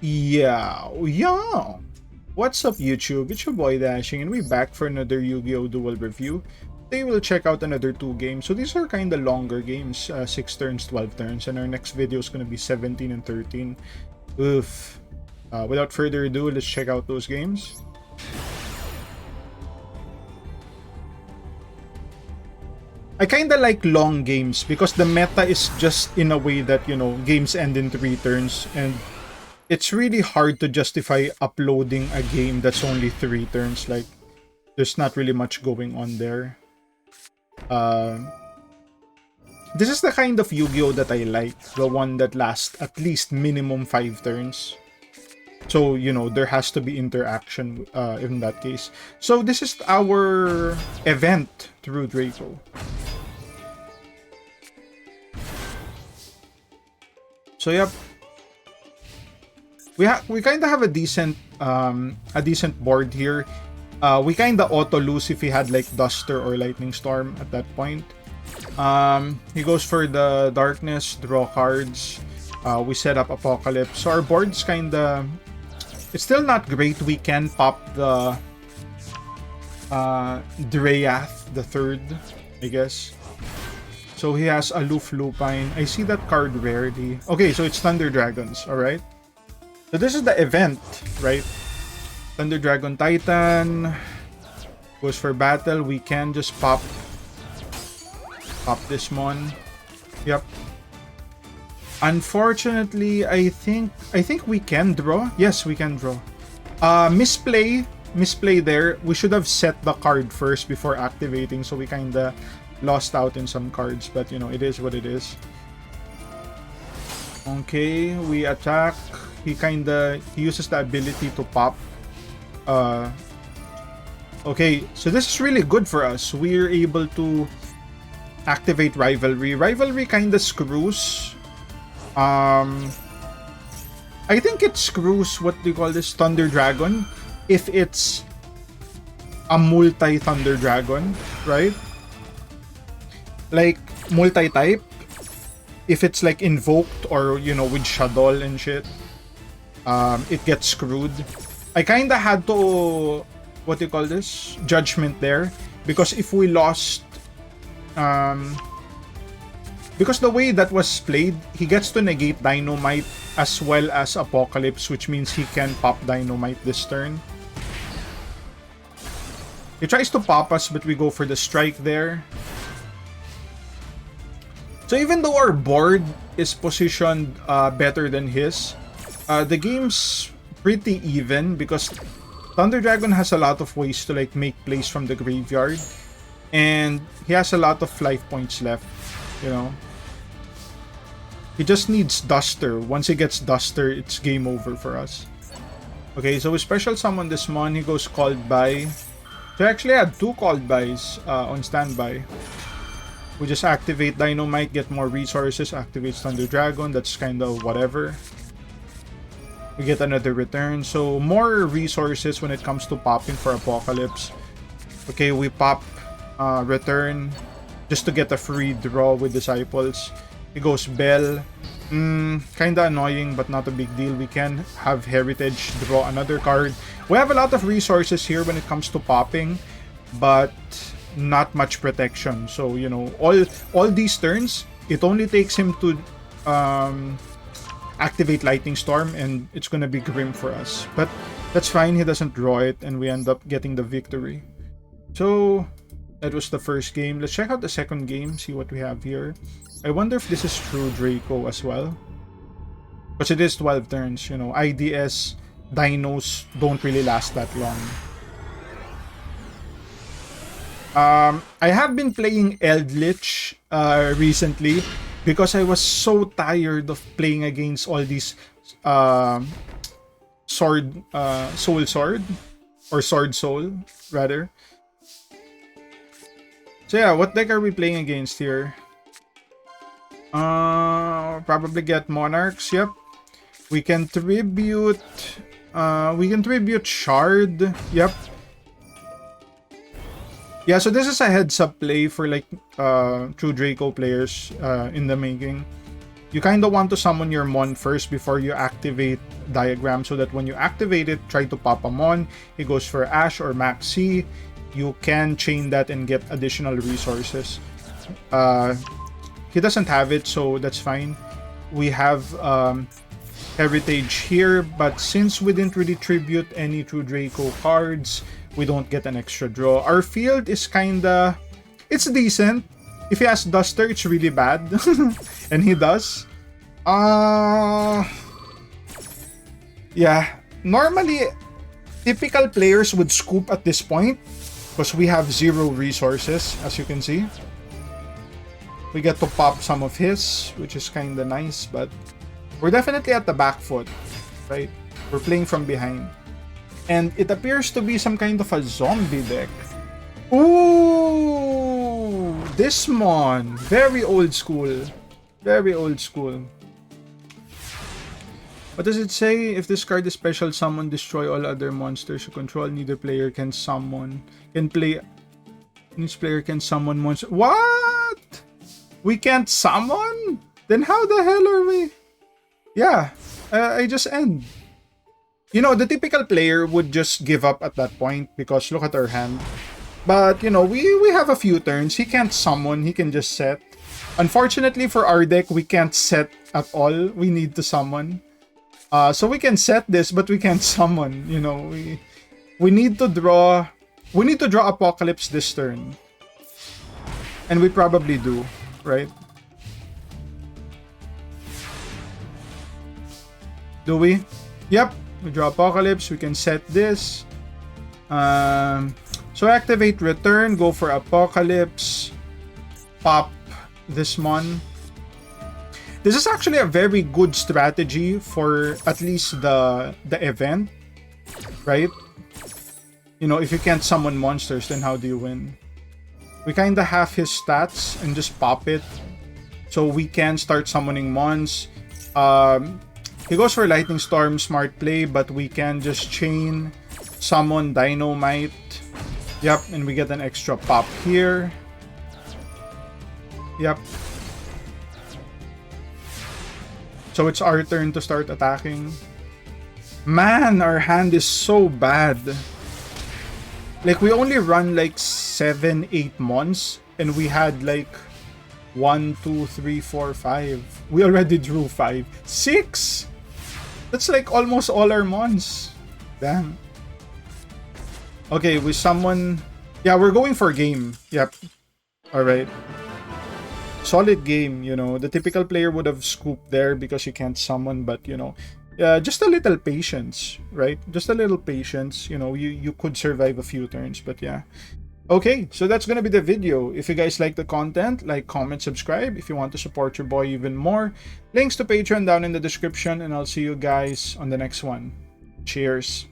Yeah. What's up, YouTube? It's your boy Dashing, and we're back for another Yu-Gi-Oh! Duel review. Today we'll check out another two games. So these are kind of longer games, 6 turns, 12 turns, and our next video is going to be 17 and 13. Oof. Without further ado, let's check out those games. I kind of like long games because the meta is just in a way that, games end in 3 turns, and it's really hard to justify uploading a game that's only 3 turns. Like, there's not really much going on there. This is the kind of Yu-Gi-Oh that I like, the one that lasts at least minimum 5 turns. So, there has to be interaction in that case. So this is our event through Draco. So yep. We kind of have a decent board here. We kind of auto lose if he had like Duster or Lightning Storm at that point. He goes for the Darkness, draw cards. We set up Apocalypse. So our board's kind of, it's still not great. We can pop the Dryath the third, I guess. So he has Aloof Lupine. I see that card rarely. Okay, so it's Thunder Dragons, alright? So this is the event, right? Thunder Dragon Titan goes for battle. We can just pop this mon. Yep. Unfortunately, I think we can draw. Yes, we can draw. Misplay there. We should have set the card first before activating, so we kinda lost out in some cards, but it is what it is. Okay, we attack. He uses the ability to pop. Okay, so this is really good for us. We're able to activate Rivalry. Rivalry kinda screws. I think it screws, what do you call this, Thunder Dragon, if it's a multi-Thunder Dragon, right? Like, multi-type. If it's like invoked or, with Shadow and shit, it gets screwed. I kinda had to, what do you call this, judgment there, because if we lost, because the way that was played, he gets to negate Dynamite as well as Apocalypse, which means he can pop Dynamite this turn. He tries to pop us, but we go for the strike there. So even though our board is positioned better than his, the game's pretty even because Thunder Dragon has a lot of ways to like make plays from the graveyard, and he has a lot of life points left. He just needs Duster. Once he gets Duster, it's game over for us. Okay, so we special summon this mon. He goes Called By. So I actually had 2 Called Bys on standby. We just activate Dynamite, get more resources, activates Thunder Dragon. That's kind of whatever. We get another return. So more resources when it comes to popping for Apocalypse. Okay, we pop return just to get a free draw with Disciples. He goes Bell. Kinda annoying, but not a big deal. We can have Heritage, draw another card. We have a lot of resources here when it comes to popping, but not much protection. So, all these turns, it only takes him to activate Lightning Storm, and it's gonna be grim for us. But that's fine, he doesn't draw it, and we end up getting the victory. So, that was the first game. Let's check out the second game, see what we have here. I wonder if this is True Draco as well. Because it is 12 turns, IDS dinos don't really last that long. I have been playing Eldritch recently because I was so tired of playing against all these Soul Sword, or Soul rather. So yeah, what deck are we playing against here? Probably get Monarchs. Yep. We can tribute Shard. Yep. Yeah, so this is a heads up play for like True Draco players in the making. You kind of want to summon your Mon first before you activate Diagram, so that when you activate it, try to pop a Mon. He goes for Ash or Max C. You can chain that and get additional resources. He doesn't have it, so that's fine. We have Heritage here, but since we didn't really tribute any True Draco cards, we don't get an extra draw. Our field is kinda... it's decent. If he has Duster, it's really bad. And he does. Yeah. Normally, typical players would scoop at this point because we have 0 resources, as you can see. We get to pop some of his, which is kinda nice, but we're definitely at the back foot, right? We're playing from behind. And it appears to be some kind of a zombie deck. Ooh! This mon! Very old school. Very old school. What does it say? If this card is special summon, destroy all other monsters you control. Neither player can summon. Each player can summon monsters. What? We can't summon? Then how the hell are we? Yeah, I just end. You know, the typical player would just give up at that point because look at our hand. But, you know, we have a few turns. He can't summon. He can just set. Unfortunately for our deck, we can't set at all. We need to summon. So we can set this, but we can't summon. You know, we need to draw... we need to draw Apocalypse this turn. And we probably do, right? Do we? Yep. We draw Apocalypse. We can set this. So activate Return. Go for Apocalypse. Pop this mon. This is actually a very good strategy for at least the event, right? You know, if you can't summon monsters, then how do you win? We kind of have his stats and just pop it. So we can start summoning mons. He goes for Lightning Storm, smart play, but we can just chain, summon Dynamite. Yep, and we get an extra pop here. Yep. So it's our turn to start attacking. Man, our hand is so bad. Like, we only run like 7-8 mons, and we had like 1, 2, 3, 4, 5. We already drew 5. 6! That's like almost all our mons. Damn. Okay, we summon... yeah, we're going for game. Yep. Alright. Solid game, you know. The typical player would have scooped there because you can't summon, but, you know, just a little patience, right? Just a little patience. You know, you could survive a few turns, but yeah. Okay, so that's gonna be the video. If you guys like the content, like, comment, subscribe. If you want to support your boy even more, links to Patreon down in the description, and I'll see you guys on the next one. Cheers.